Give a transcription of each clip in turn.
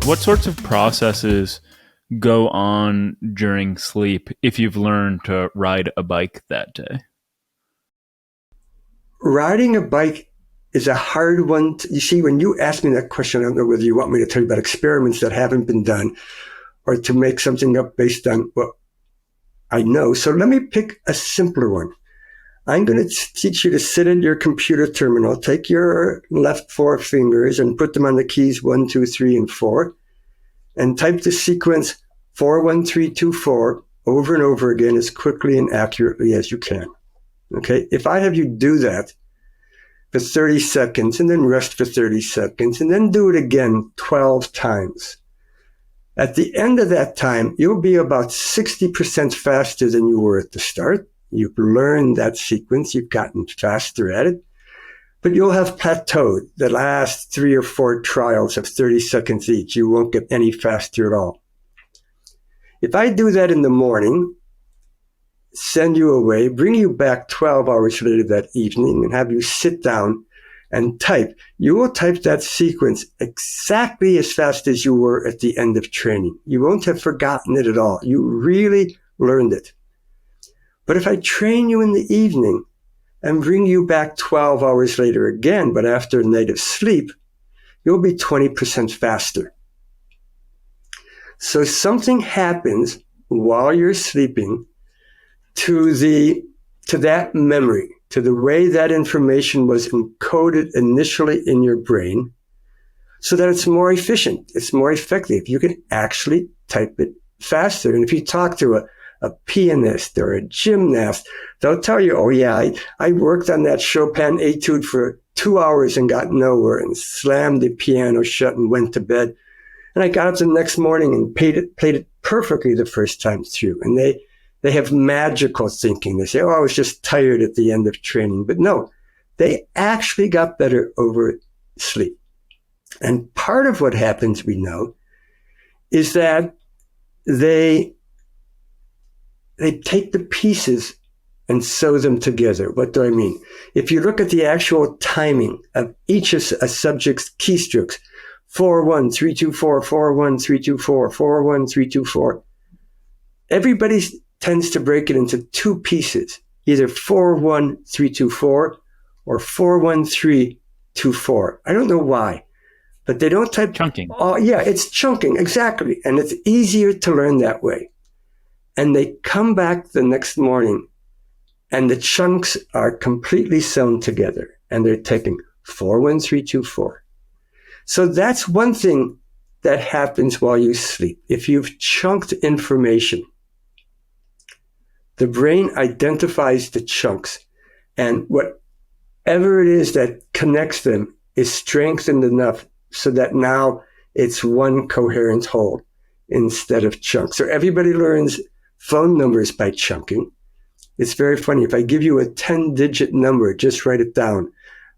What sorts of processes go on during sleep if you've learned to ride a bike that day? Riding a bike is a hard one. You see, when you ask me that question, I don't know whether you want me to tell you about experiments that haven't been done or to make something up based on what I know. So let me pick a simpler one. I'm going to teach you to sit at your computer terminal, take your left four fingers and put them on the keys 1, 2, 3, and 4, and type the sequence 41324 over and over again as quickly and accurately as you can. Okay, if I have you do that for 30 seconds and then rest for 30 seconds and then do it again 12 times, at the end of that time, you'll be about 60% faster than you were at the start. You've learned that sequence, you've gotten faster at it, but you'll have plateaued the last 3 or 4 trials of 30 seconds each. You won't get any faster at all. If I do that in the morning, send you away, bring you back 12 hours later that evening and have you sit down and type, you will type that sequence exactly as fast as you were at the end of training. You won't have forgotten it at all. You really learned it. But if I train you in the evening and bring you back 12 hours later again, but after a night of sleep, you'll be 20% faster. So something happens while you're sleeping to that memory, to the way that information was encoded initially in your brain, so that it's more efficient, it's more effective. You can actually type it faster. And if you talk to a pianist or a gymnast, they'll tell you, oh yeah, I worked on that Chopin etude for 2 hours and got nowhere and slammed the piano shut and went to bed. And I got up the next morning and played it perfectly the first time through. And they have magical thinking. They say, oh, I was just tired at the end of training. But no, they actually got better over sleep. And part of what happens, we know, is that they take the pieces and sew them together. What do I mean? If you look at the actual timing of each of a subject's keystrokes, 4-1-3-2-4, 4-1-3-2-4, 4-1-3-2-4, everybody tends to break it into 2 pieces, either 4-1-3-2-4 or 4-1-3-2-4. I don't know why, but they don't type Chunking. Oh, yeah, it's chunking, exactly. And it's easier to learn that way. And they come back the next morning and the chunks are completely sewn together and they're taking 4-1-3-2-4. So that's one thing that happens while you sleep. If you've chunked information, the brain identifies the chunks, and whatever it is that connects them is strengthened enough so that now it's one coherent whole instead of chunks. So everybody learns phone numbers by chunking. It's very funny. If I give you a 10-digit number, just write it down.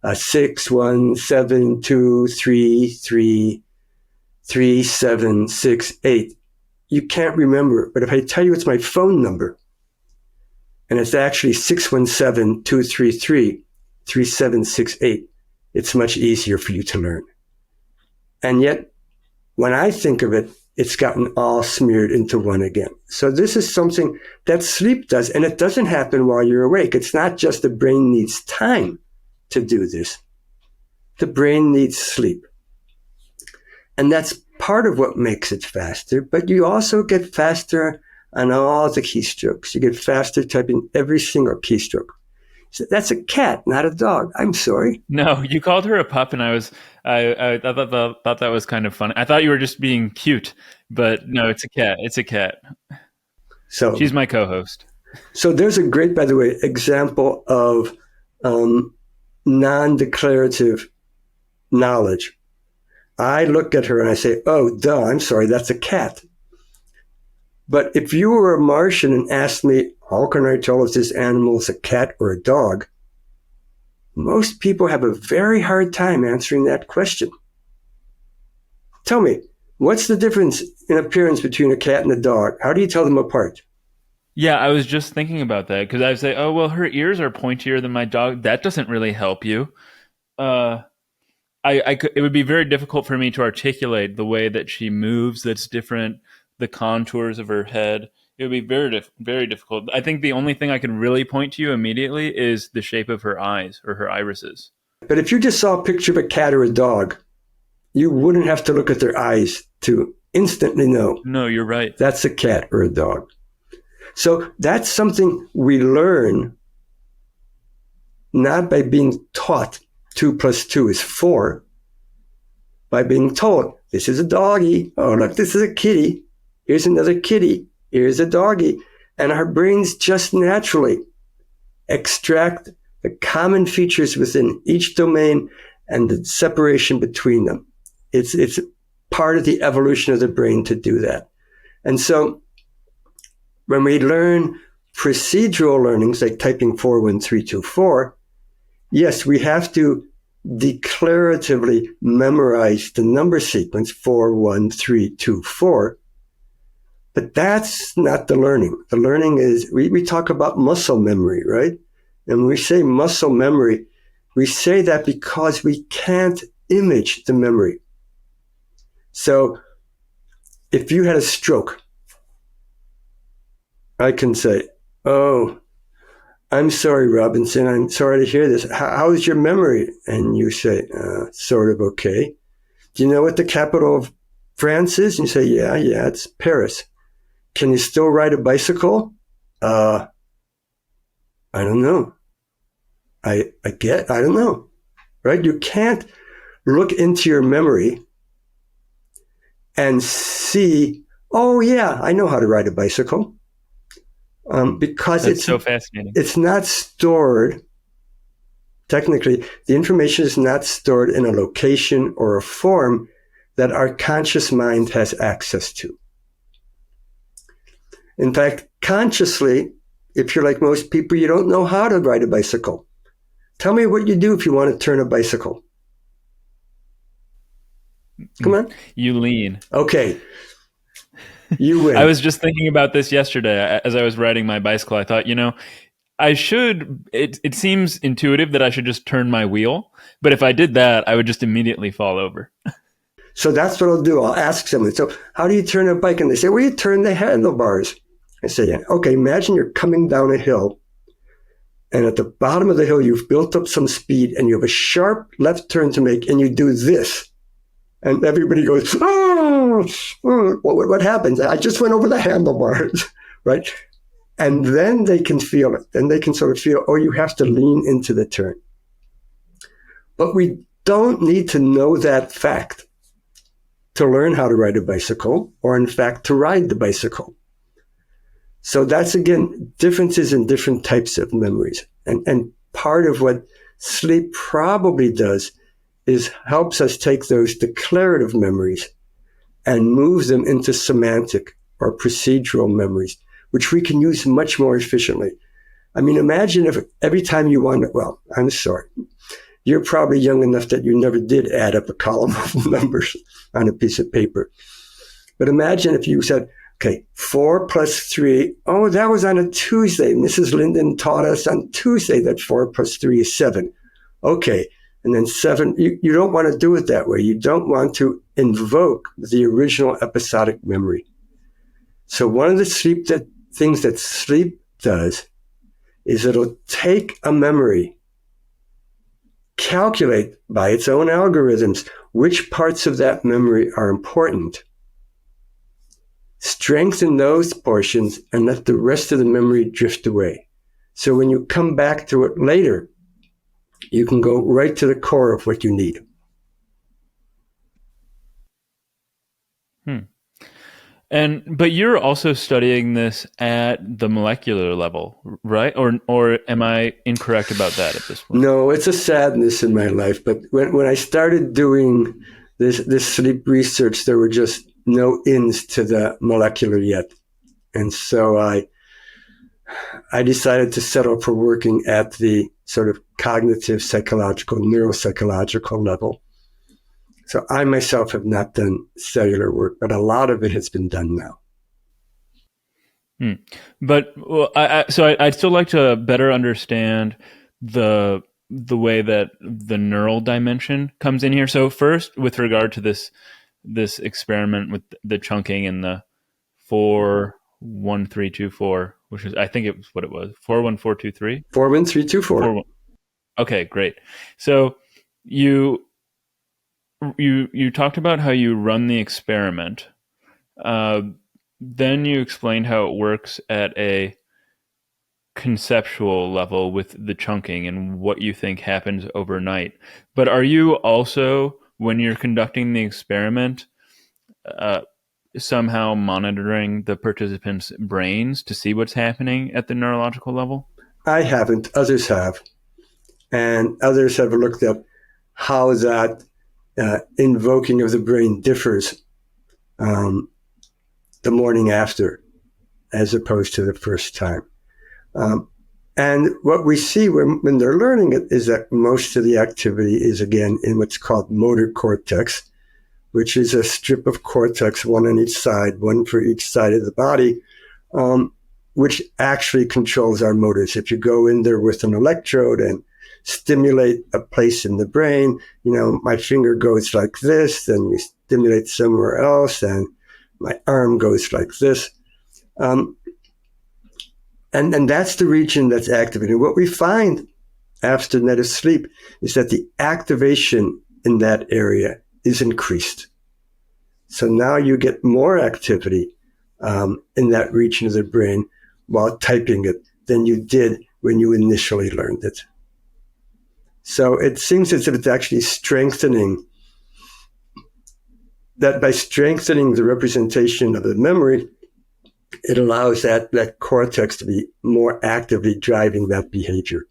61723333768. You can't remember it. But if I tell you it's my phone number, and it's actually 617-233-3768, it's much easier for you to learn. And yet, when I think of it, it's gotten all smeared into one again. So this is something that sleep does, and it doesn't happen while you're awake. It's not just the brain needs time to do this. The brain needs sleep. And that's part of what makes it faster, but you also get faster on all the keystrokes. You get faster typing every single keystroke. So that's a cat, not a dog. I'm sorry. No, you called her a pup, and I thought that was kind of funny. I thought you were just being cute, but no, it's a cat. It's a cat. So she's my co-host. So there's a great, by the way, example of non-declarative knowledge. I look at her and I say, oh, duh, I'm sorry, that's a cat. But if you were a Martian and asked me, how can I tell if this animal is a cat or a dog? Most people have a very hard time answering that question. Tell me, what's the difference in appearance between a cat and a dog? How do you tell them apart? Yeah, I was just thinking about that because I would say, oh, well, her ears are pointier than my dog. That doesn't really help you. it would be very difficult for me to articulate the way that she moves. That's different. The contours of her head. It would be very difficult. I think the only thing I can really point to you immediately is the shape of her eyes or her irises. But if you just saw a picture of a cat or a dog, you wouldn't have to look at their eyes to instantly know. No, you're right. That's a cat or a dog. So that's something we learn not by being taught 2 + 2 is 4, by being told, this is a doggy. Oh, look, this is a kitty. Here's another kitty. Here's a doggy. And our brains just naturally extract the common features within each domain and the separation between them. It's part of the evolution of the brain to do that. And so when we learn procedural learnings like typing 41324, yes, we have to declaratively memorize the number sequence 41324, but that's not the learning. The learning is, we talk about muscle memory, right? And when we say muscle memory, we say that because we can't image the memory. So if you had a stroke, I can say, oh, I'm sorry, Robinson. I'm sorry to hear this. How is your memory? And you say, sort of okay. Do you know what the capital of France is? And you say, yeah, it's Paris. Can you still ride a bicycle? I don't know. I don't know, right? You can't look into your memory and see, oh yeah, I know how to ride a bicycle. Because That's so fascinating. It's not stored. Technically, the information is not stored in a location or a form that our conscious mind has access to. In fact, consciously, if you're like most people, you don't know how to ride a bicycle. Tell me what you do if you want to turn a bicycle. Come on. You lean. Okay. You win. I was just thinking about this yesterday as I was riding my bicycle. I thought, it seems intuitive that I should just turn my wheel. But if I did that, I would just immediately fall over. So that's what I'll do. I'll ask someone, so how do you turn a bike? And they say, well, you turn the handlebars. I say, yeah. Okay, imagine you're coming down a hill. And at the bottom of the hill, you've built up some speed and you have a sharp left turn to make and you do this. And everybody goes, oh, what happens? I just went over the handlebars, right? And then they can feel it. Then they can sort of feel, oh, you have to lean into the turn. But we don't need to know that fact to learn how to ride a bicycle, or in fact, to ride the bicycle. So that's, again, differences in different types of memories. And part of what sleep probably does is helps us take those declarative memories and move them into semantic or procedural memories, which we can use much more efficiently. I mean, imagine if every time you want to, well, I'm sorry, you're probably young enough that you never did add up a column of numbers on a piece of paper. But imagine if you said, okay, 4 + 3, oh, that was on a Tuesday. Mrs. Linden taught us on Tuesday that 4 + 3 is 7. Okay. And then 7, you don't want to do it that way. You don't want to invoke the original episodic memory. So one of the things that sleep does is it'll take a memory, calculate by its own algorithms which parts of that memory are important, strengthen those portions, and let the rest of the memory drift away. So when you come back to it later, you can go right to the core of what you need. But you're also studying this at the molecular level, right? Or am I incorrect about that at this point? No, it's a sadness in my life. But when I started doing this sleep research, there were just no ends to the molecular yet. And so I decided to settle for working at the sort of cognitive, psychological, neuropsychological level. So I myself have not done cellular work, but a lot of it has been done now. But I'd still like to better understand the the way that the neural dimension comes in here. So first, with regard to this experiment with the chunking and the 41324, which is, I think it was what it was, 41423. 41324. Okay, great. So you you talked about how you run the experiment. Uh, then you explained how it works at a conceptual level with the chunking and what you think happens overnight. But are you also, when you're conducting the experiment, uh, somehow monitoring the participants' brains to see what's happening at the neurological level? I haven't, others have. And others have looked up how that invoking of the brain differs the morning after as opposed to the first time. And what we see when they're learning it is that most of the activity is, again, in what's called motor cortex, which is a strip of cortex, one on each side, one for each side of the body, which actually controls our motors. If you go in there with an electrode and stimulate a place in the brain, my finger goes like this, then you stimulate somewhere else, and my arm goes like this. And that's the region that's activated. What we find after night of sleep is that the activation in that area is increased. So now you get more activity in that region of the brain while typing it than you did when you initially learned it. So it seems as if it's actually strengthening, that by strengthening the representation of the memory, it allows that cortex to be more actively driving that behavior.